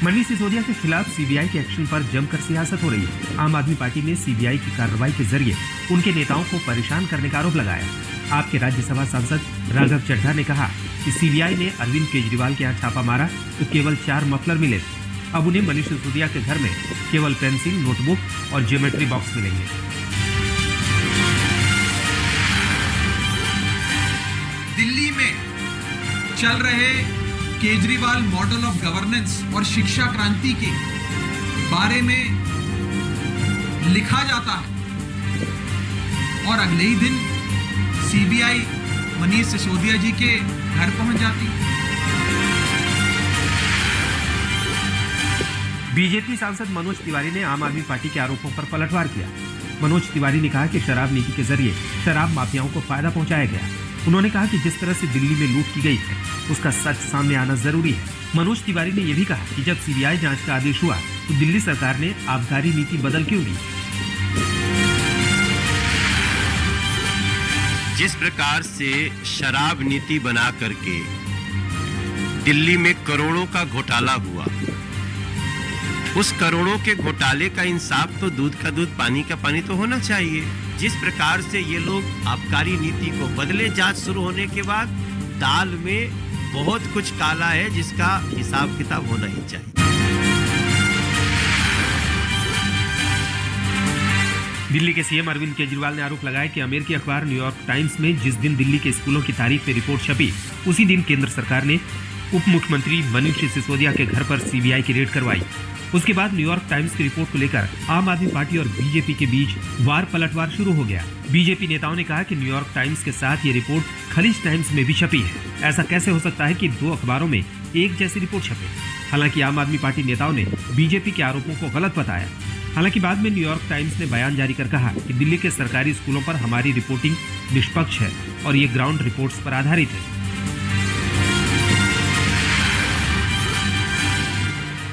मनीष सिसोदिया के खिलाफ सीबीआई के एक्शन पर जमकर सियासत हो रही है। आम आदमी पार्टी ने सीबीआई की कार्रवाई के जरिए उनके नेताओं को परेशान करने का आरोप लगाया। आपके राज्यसभा सांसद राघव चड्ढा ने कहा कि सीबीआई ने अरविंद केजरीवाल के यहाँ छापा मारा तो केवल 4 मफलर मिले थे। अब उन्हें मनीष सिसोदिया के घर में केवल पेंसिल, नोटबुक और ज्योमेट्री बॉक्स मिलेंगे। दिल्ली में चल रहे केजरीवाल मॉडल ऑफ गवर्नेंस और शिक्षा क्रांति के बारे में लिखा जाता है और अगले ही दिन सीबीआई मनीष सिसोदिया जी के घर पहुंच जाती है। बीजेपी सांसद मनोज तिवारी ने आम आदमी पार्टी के आरोपों पर पलटवार किया। मनोज तिवारी ने कहा कि शराब नीति के जरिए शराब माफियाओं को फायदा पहुंचाया गया। उन्होंने कहा कि जिस तरह से दिल्ली में लूट की गई है उसका सच सामने आना जरूरी है। मनोज तिवारी ने यह भी कहा कि जब सीबीआई जांच का आदेश हुआ तो दिल्ली सरकार ने आबकारी नीति बदल क्यों दी। जिस प्रकार से शराब नीति बना करके दिल्ली में करोड़ों का घोटाला हुआ, उस करोड़ों के घोटाले का इंसाफ तो दूध का दूध पानी का पानी तो होना चाहिए। जिस प्रकार से ये लोग आबकारी नीति को बदले, जांच शुरू होने के बाद दाल में बहुत कुछ काला है जिसका हिसाब किताब होना ही चाहिए। दिल्ली के सीएम अरविंद केजरीवाल ने आरोप लगाया कि अमेरिकी अखबार न्यूयॉर्क टाइम्स में जिस दिन दिल्ली के स्कूलों की तारीख पे रिपोर्ट छपी उसी दिन केंद्र सरकार ने उप मुख्यमंत्री मनीष सिसोदिया के घर पर सीबीआई की रेड करवाई। उसके बाद न्यूयॉर्क टाइम्स की रिपोर्ट को लेकर आम आदमी पार्टी और बीजेपी के बीच वार पलटवार शुरू हो गया। बीजेपी नेताओं ने कहा कि न्यूयॉर्क टाइम्स के साथ ये रिपोर्ट खलीज टाइम्स में भी छपी है। ऐसा कैसे हो सकता है कि 2 अखबारों में एक जैसी रिपोर्ट छपे। हालांकि आम आदमी पार्टी नेताओं ने बीजेपी के आरोपों को गलत बताया। हालांकि बाद में न्यूयॉर्क टाइम्स ने बयान जारी कर कहा कि दिल्ली के सरकारी स्कूलों पर हमारी रिपोर्टिंग निष्पक्ष है और ये ग्राउंड रिपोर्ट्स पर आधारित है।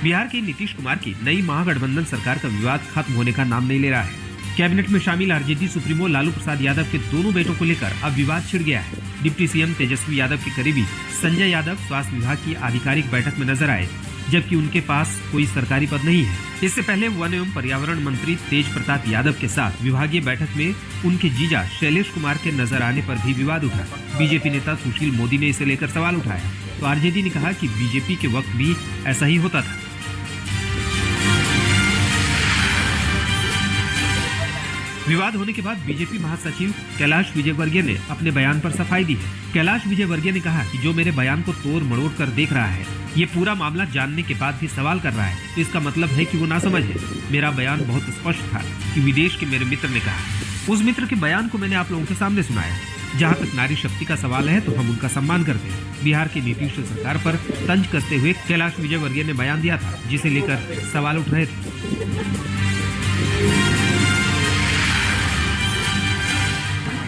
बिहार के नीतीश कुमार की नई महागठबंधन सरकार का विवाद खत्म होने का नाम नहीं ले रहा है। कैबिनेट में शामिल आरजेडी सुप्रीमो लालू प्रसाद यादव के दोनों बेटों को लेकर अब विवाद छिड़ गया है। डिप्टी सीएम तेजस्वी यादव के करीबी संजय यादव स्वास्थ्य विभाग की आधिकारिक बैठक में नजर आए, जबकि उनके पास कोई सरकारी पद नहीं है। इससे पहले वन एवं पर्यावरण मंत्री तेज प्रताप यादव के साथ विभागीय बैठक में उनके जीजा शैलेश कुमार के नजर आने पर भी विवाद उठा। बीजेपी नेता सुशील मोदी ने इसे लेकर सवाल उठाया तो आरजेडी ने कहा कि बीजेपी के वक्त भी ऐसा ही होता था। विवाद होने के बाद बीजेपी महासचिव कैलाश विजयवर्गीय ने अपने बयान पर सफाई दी है। कैलाश विजयवर्गीय ने कहा कि जो मेरे बयान को तोड़ मरोड़ कर देख रहा है, ये पूरा मामला जानने के बाद भी सवाल कर रहा है, तो इसका मतलब है कि वो नासमझ है। मेरा बयान बहुत स्पष्ट था कि विदेश के मेरे मित्र ने कहा। उस मित्र के बयान को मैंने आप लोगों के सामने सुनाया। जहाँ तक नारी शक्ति का सवाल है तो हम उनका सम्मान करते हैं। बिहार की नीतीश सरकार पर तंज कसते हुए कैलाश विजयवर्गीय ने बयान दिया था, जिसे लेकर सवाल उठ रहे थे।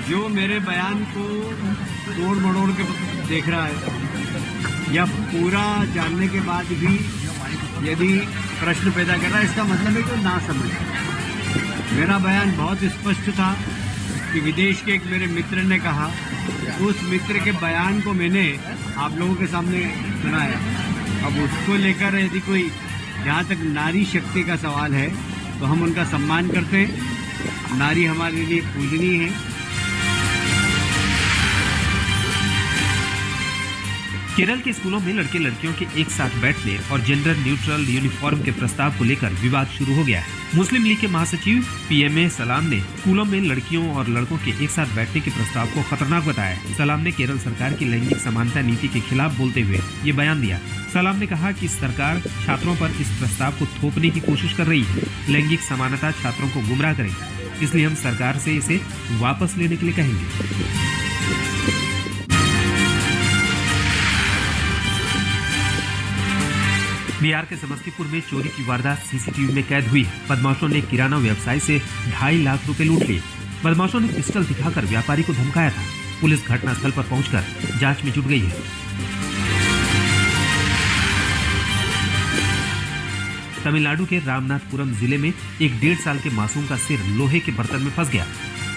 जो मेरे बयान को तोड़ मड़ोड़ के देख रहा है या पूरा जानने के बाद भी यदि प्रश्न पैदा कर रहा है, इसका मतलब है कि ना समझ। मेरा बयान बहुत स्पष्ट था कि विदेश के एक मेरे मित्र ने कहा, उस मित्र के बयान को मैंने आप लोगों के सामने सुनाया। अब उसको लेकर यदि कोई जहाँ तक नारी शक्ति का सवाल है तो हम उनका सम्मान करते हैं। नारी हमारे लिए पूजनीय है। केरल के स्कूलों में लड़के लड़कियों के एक साथ बैठने और जेंडर न्यूट्रल यूनिफॉर्म के प्रस्ताव को लेकर विवाद शुरू हो गया है। मुस्लिम लीग के महासचिव पीएमए सलाम ने स्कूलों में लड़कियों और लड़कों के एक साथ बैठने के प्रस्ताव को खतरनाक बताया। सलाम ने केरल सरकार की लैंगिक समानता नीति के खिलाफ बोलते हुए ये बयान दिया। सलाम ने कहा कि सरकार छात्रों पर इस प्रस्ताव को थोपने की कोशिश कर रही है। लैंगिक समानता छात्रों को गुमराह करेगी, इसलिए हम सरकार से इसे वापस लेने के लिए कहेंगे। बिहार के समस्तीपुर में चोरी की वारदात सीसीटीवी में कैद हुई है। बदमाशों ने किराना व्यवसायी से 2.5 लाख रुपए लूट लिए। बदमाशों ने पिस्टल दिखाकर व्यापारी को धमकाया था। पुलिस घटनास्थल पर पहुंचकर जांच में जुट गई है। तमिलनाडु के रामनाथपुरम जिले में एक 1.5 साल के मासूम का सिर लोहे के बर्तन में फंस गया।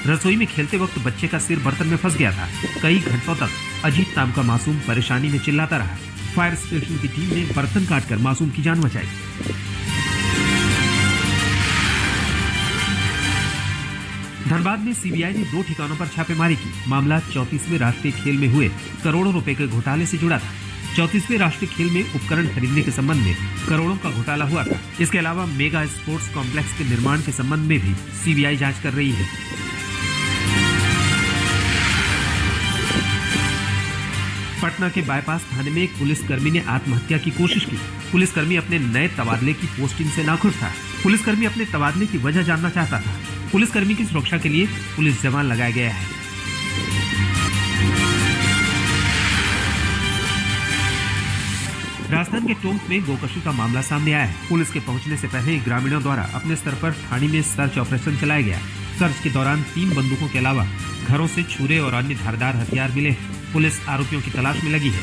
रसोई में खेलते वक्त बच्चे का सिर बर्तन में फंस गया था। कई घंटों तक अजीत नाम का मासूम परेशानी में चिल्लाता रहा। फायर स्टेशन की टीम ने बर्तन काटकर मासूम की जान बचाई। धनबाद में सीबीआई ने 2 ठिकानों पर छापेमारी की। मामला 34वें राष्ट्रीय खेल में हुए करोड़ों रुपए के घोटाले से जुड़ा था। 34वें राष्ट्रीय खेल में उपकरण खरीदने के संबंध में करोड़ों का घोटाला हुआ था। इसके अलावा मेगा स्पोर्ट्स कॉम्प्लेक्स के निर्माण के संबंध में भी सीबीआई जांच कर रही है। पटना के बाईपास थाने में एक पुलिसकर्मी ने आत्महत्या की कोशिश की। पुलिसकर्मी अपने नए तबादले की पोस्टिंग से नाखुश था। पुलिसकर्मी अपने तबादले की वजह जानना चाहता था। पुलिसकर्मी की सुरक्षा के लिए पुलिस जवान लगाया गया है। राजस्थान के टोंक में गोकशी का मामला सामने आया है। पुलिस के पहुंचने से पहले ग्रामीणों द्वारा अपने स्तर पर ठाणी में सर्च ऑपरेशन चलाया गया। सर्च के दौरान 3 बंदूकों के अलावा घरों से छुरे और अन्य धारदार हथियार मिले हैं। पुलिस आरोपियों की तलाश में लगी है।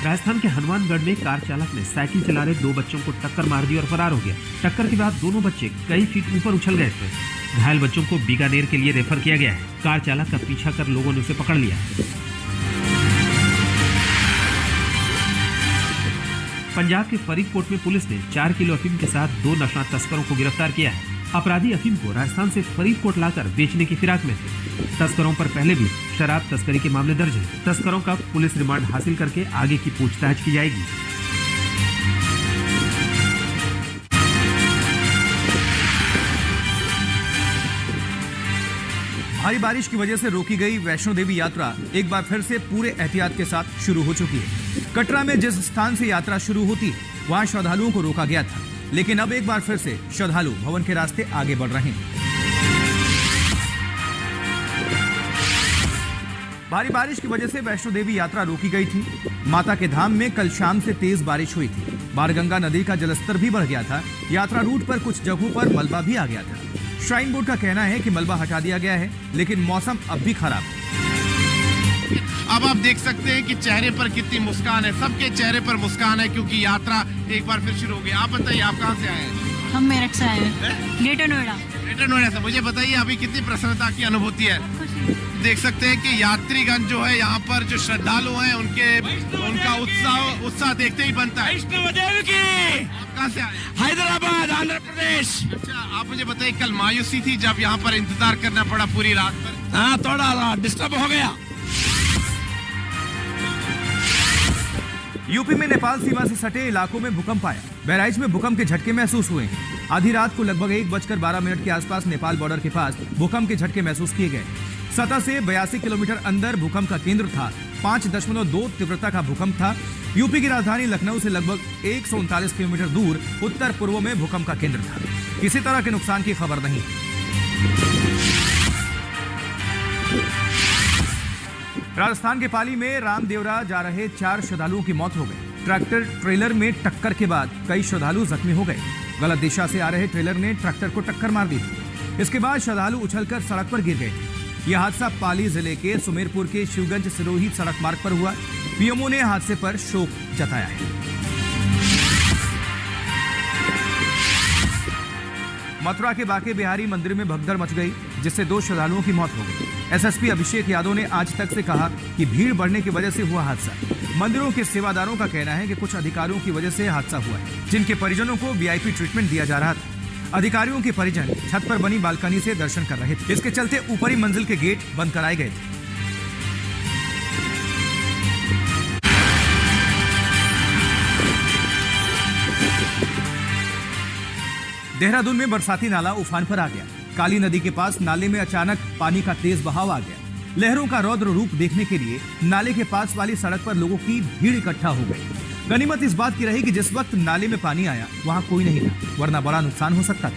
राजस्थान के हनुमानगढ़ में कार चालक ने साइकिल चला रहे 2 बच्चों को टक्कर मार दी और फरार हो गया। टक्कर के बाद दोनों बच्चे कई फीट ऊपर उछल गए थे। घायल बच्चों को बीकानेर के लिए रेफर किया गया है। कार चालक का पीछा कर लोगों ने उसे पकड़ लिया। पंजाब के फरीदकोट में पुलिस ने 4 किलो अफीम के साथ 2 नशा तस्करों को गिरफ्तार किया है। अपराधी अफीम को राजस्थान से फरीदकोट लाकर बेचने की फिराक में थे। तस्करों पर पहले भी शराब तस्करी के मामले दर्ज हैं। तस्करों का पुलिस रिमांड हासिल करके आगे की पूछताछ की जाएगी। भारी बारिश की वजह से रोकी गई वैष्णो देवी यात्रा एक बार फिर से पूरे एहतियात के साथ शुरू हो चुकी है। कटरा में जिस स्थान से यात्रा शुरू होती है वहां श्रद्धालुओं को रोका गया था, लेकिन अब एक बार फिर से श्रद्धालु भवन के रास्ते आगे बढ़ रहे हैं। भारी बारिश की वजह से वैष्णो देवी यात्रा रोकी गई थी। माता के धाम में कल शाम से तेज बारिश हुई थी। बाणगंगा नदी का जलस्तर भी बढ़ गया था। यात्रा रूट पर कुछ जगहों पर मलबा भी आ गया था। श्राइन बोर्ड का कहना है कि मलबा हटा दिया गया है, लेकिन मौसम अब भी खराब है। अब आप देख सकते हैं कि चेहरे पर कितनी मुस्कान है। सबके चेहरे पर मुस्कान है क्योंकि यात्रा एक बार फिर शुरू हो गई। आप बताइए, आप कहाँ से आए हैं? हम मेरठ से आए हैं, ग्रेटर नोएडा। ग्रेटर नोएडा से। मुझे बताइए अभी कितनी प्रसन्नता की अनुभूति है? देख सकते हैं कि यात्रीगण जो है यहाँ पर जो श्रद्धालु हैं उनका उत्साह देखते ही बनता है। आप कहाँ से आए? हैदराबाद, आंध्र प्रदेश। अच्छा, आप मुझे बताइए कल मायूसी थी जब यहाँ पर इंतजार करना पड़ा पूरी रात पर? हाँ, थोड़ा डिस्टर्ब हो गया। यूपी में नेपाल सीमा से सटे इलाकों में भूकंप आया। बहराइच में भूकंप के झटके महसूस हुए हैं। आधी रात को लगभग 1:12 के आसपास नेपाल बॉर्डर के पास भूकंप के झटके महसूस किए गए। सतह से 82 किलोमीटर अंदर भूकंप का केंद्र था। 5.2 तीव्रता का भूकंप था। यूपी की राजधानी लखनऊ से लगभग 139 किलोमीटर दूर उत्तर पूर्व में भूकंप का केंद्र था। किसी तरह के नुकसान की खबर नहीं। राजस्थान के पाली में रामदेवरा जा रहे 4 श्रद्धालुओं की मौत हो गई। ट्रैक्टर ट्रेलर में टक्कर के बाद कई श्रद्धालु जख्मी हो गए। गलत दिशा से आ रहे ट्रेलर ने ट्रैक्टर को टक्कर मार दी थी। इसके बाद श्रद्धालु उछलकर सड़क पर गिर गए थे। यह हादसा पाली जिले के सुमेरपुर के शिवगंज सिरोही सड़क मार्ग पर हुआ। पीएमओ ने हादसे पर शोक जताया है। मथुरा के बांके बिहारी मंदिर में भगदड़ मच गई, जिससे 2 श्रद्धालुओं की मौत हो गई। एसएसपी अभिषेक यादव ने आज तक से कहा कि भीड़ बढ़ने की वजह से हुआ हादसा। मंदिरों के सेवादारों का कहना है कि कुछ अधिकारियों की वजह से हादसा हुआ है, जिनके परिजनों को वीआईपी ट्रीटमेंट दिया जा रहा था। अधिकारियों के परिजन छत पर बनी बालकनी से दर्शन कर रहे थे। इसके चलते ऊपरी मंजिल के गेट बंद कराए गए थे। देहरादून में बरसाती नाला उफान पर आ गया। काली नदी के पास नाले में अचानक पानी का तेज बहाव आ गया। लहरों का रौद्र रूप देखने के लिए नाले के पास वाली सड़क पर लोगों की भीड़ इकट्ठा हो गई। गनीमत इस बात की रही कि जिस वक्त नाले में पानी आया वहां कोई नहीं था, वरना बड़ा नुकसान हो सकता था।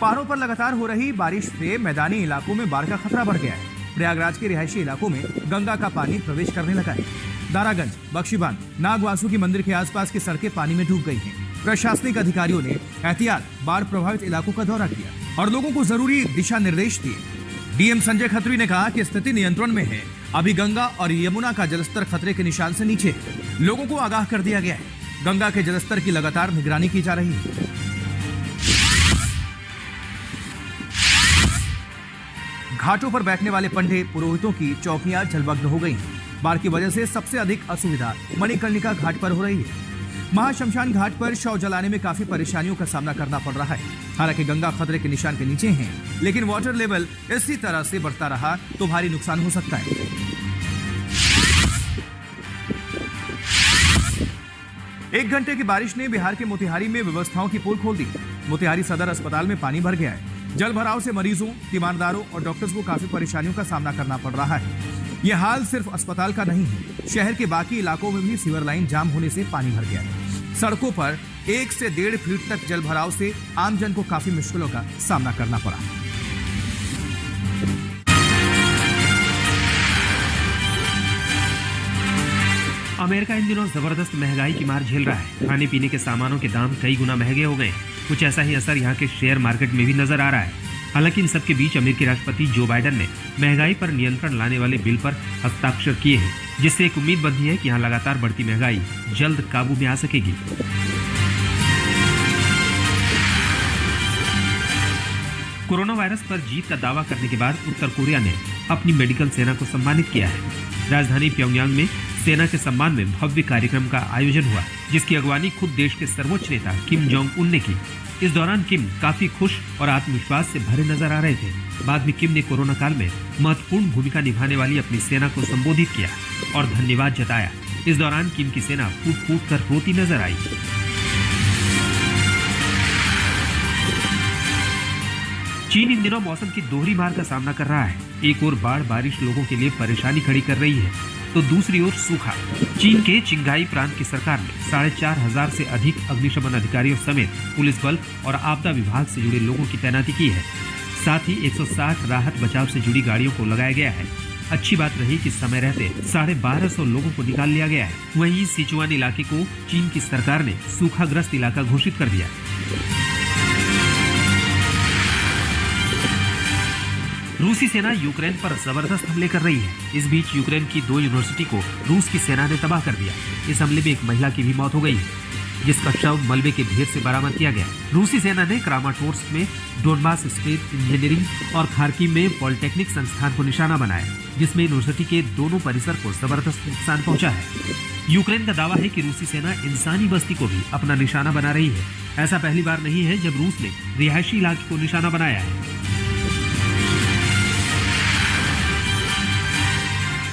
पहाड़ों पर लगातार हो रही बारिश से मैदानी इलाकों में बाढ़ का खतरा बढ़ गया है। प्रयागराज के रिहायशी इलाकों में गंगा का पानी प्रवेश करने लगा है। दारागंज, बख्शीबान, नागवासुकी मंदिर के आसपास की सड़कें पानी में डूब गई हैं। प्रशासनिक अधिकारियों ने एहतियात बाढ़ प्रभावित इलाकों का दौरा किया और लोगों को जरूरी दिशा निर्देश दिए। डीएम संजय खत्री ने कहा कि स्थिति नियंत्रण में है। अभी गंगा और यमुना का जलस्तर खतरे के निशान से नीचे है। लोगों को आगाह कर दिया गया है। गंगा के जलस्तर की लगातार निगरानी की जा रही है। घाटों पर बैठने वाले पंडित पुरोहितों की चौकियां जलमग्न हो गई हैं। बाढ़ की वजह से सबसे अधिक असुविधा मणिकर्णिका घाट पर हो रही है। महाशमशान घाट पर शव जलाने में काफी परेशानियों का सामना करना पड़ रहा है। हालांकि गंगा खतरे के निशान के नीचे है, लेकिन वाटर लेवल इसी तरह से बढ़ता रहा तो भारी नुकसान हो सकता है। एक घंटे की बारिश ने बिहार के मोतिहारी में व्यवस्थाओं की पोल खोल दी। मोतिहारी सदर अस्पताल में पानी भर गया है। जल भराव से मरीजों, तीमारदारों और डॉक्टर्स को काफी परेशानियों का सामना करना पड़ रहा है। यह हाल सिर्फ अस्पताल का नहीं है, शहर के बाकी इलाकों में भी सीवर लाइन जाम होने से पानी भर गया है। सड़कों पर 1 से 1.5 फीट तक जल भराव से आमजन को काफी मुश्किलों का सामना करना पड़ा। अमेरिका इन दिनों जबरदस्त महंगाई की मार झेल रहा है। खाने पीने के सामानों के दाम कई गुना महंगे हो गए। कुछ ऐसा ही असर यहाँ के शेयर मार्केट में भी नजर आ रहा है। हालांकि इन सबके बीच अमेरिकी राष्ट्रपति जो बाइडेन ने महंगाई पर नियंत्रण लाने वाले बिल पर हस्ताक्षर किए हैं, जिससे एक उम्मीद बनती है कि यहाँ लगातार बढ़ती महंगाई जल्द काबू में आ सकेगी। कोरोना वायरस पर जीत का दावा करने के बाद उत्तर कोरिया ने अपनी मेडिकल सेना को सम्मानित किया है। राजधानी प्योंगयांग में सेना के सम्मान में भव्य कार्यक्रम का आयोजन हुआ, जिसकी अगवानी खुद देश के सर्वोच्च नेता किम जोंग उन ने की। इस दौरान किम काफी खुश और आत्मविश्वास से भरे नजर आ रहे थे। बाद में किम ने कोरोना काल में महत्वपूर्ण भूमिका निभाने वाली अपनी सेना को संबोधित किया और धन्यवाद जताया। इस दौरान किम की सेना फूट फूट कर रोती नजर आई। चीन इन दिनों मौसम की दोहरी मार का सामना कर रहा है। एक ओर बाढ़ बारिश लोगों के लिए परेशानी खड़ी कर रही है, तो दूसरी ओर सूखा। चीन के चिंगाई प्रांत की सरकार ने 4,500 से अधिक अग्निशमन अधिकारियों समेत पुलिस बल और आपदा विभाग से जुड़े लोगों की तैनाती की है। साथ ही 160 राहत बचाव से जुड़ी गाड़ियों को लगाया गया है। अच्छी बात रही कि समय रहते 1250 लोगों को निकाल लिया गया है। वहीं सिचुआन इलाके को चीन की सरकार ने सूखाग्रस्त इलाका घोषित कर दिया। रूसी सेना यूक्रेन पर जबरदस्त हमले कर रही है। इस बीच यूक्रेन की 2 यूनिवर्सिटी को रूस की सेना ने तबाह कर दिया। इस हमले में एक महिला की भी मौत हो गई है, जिसका शव मलबे के ढेर से बरामद किया गया। रूसी सेना ने क्रामाटोर्स्क में डोनबास स्टेट इंजीनियरिंग और खार्किव में पॉलिटेक्निक संस्थान को निशाना बनाया, जिसमें यूनिवर्सिटी के दोनों परिसर को जबरदस्त नुकसान पहुंचा है। यूक्रेन का दावा है कि रूसी सेना इंसानी बस्ती को भी अपना निशाना बना रही है। ऐसा पहली बार नहीं है जब रूस ने रिहायशी इलाके को निशाना बनाया है।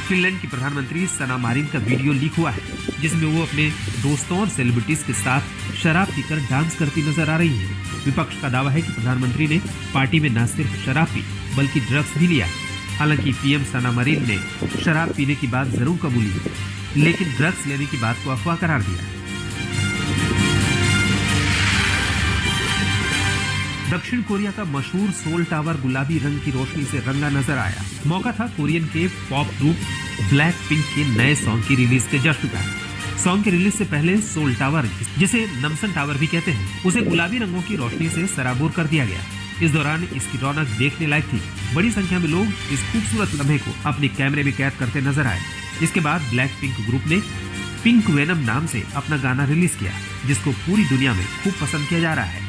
फिनलैंड की प्रधानमंत्री सना मारिन का वीडियो लीक हुआ है, जिसमें वो अपने दोस्तों और सेलिब्रिटीज के साथ शराब पीकर डांस करती नजर आ रही है। विपक्ष का दावा है कि प्रधानमंत्री ने पार्टी में न सिर्फ शराब पी बल्कि ड्रग्स भी लिया। हालांकि पीएम सना मारिन ने शराब पीने की बात जरूर कबूली, लेकिन ड्रग्स लेने की बात को अफवाह करार दिया। दक्षिण कोरिया का मशहूर सोल टावर गुलाबी रंग की रोशनी से रंगा नजर आया। मौका था कोरियन के पॉप ग्रुप ब्लैक पिंक के नए सॉन्ग की रिलीज के जश्न का। सॉन्ग की रिलीज से पहले सोल टावर, जिसे नमसन टावर भी कहते हैं, उसे गुलाबी रंगों की रोशनी से सराबोर कर दिया गया। इस दौरान इसकी रौनक देखने लायक थी। बड़ी संख्या में लोग इस खूबसूरत लम्हे को अपने कैमरे में कैद करते नजर आए। इसके बाद ब्लैक पिंक ग्रुप ने पिंक वेनम नाम से अपना गाना रिलीज किया, जिसको पूरी दुनिया में खूब पसंद किया जा रहा है।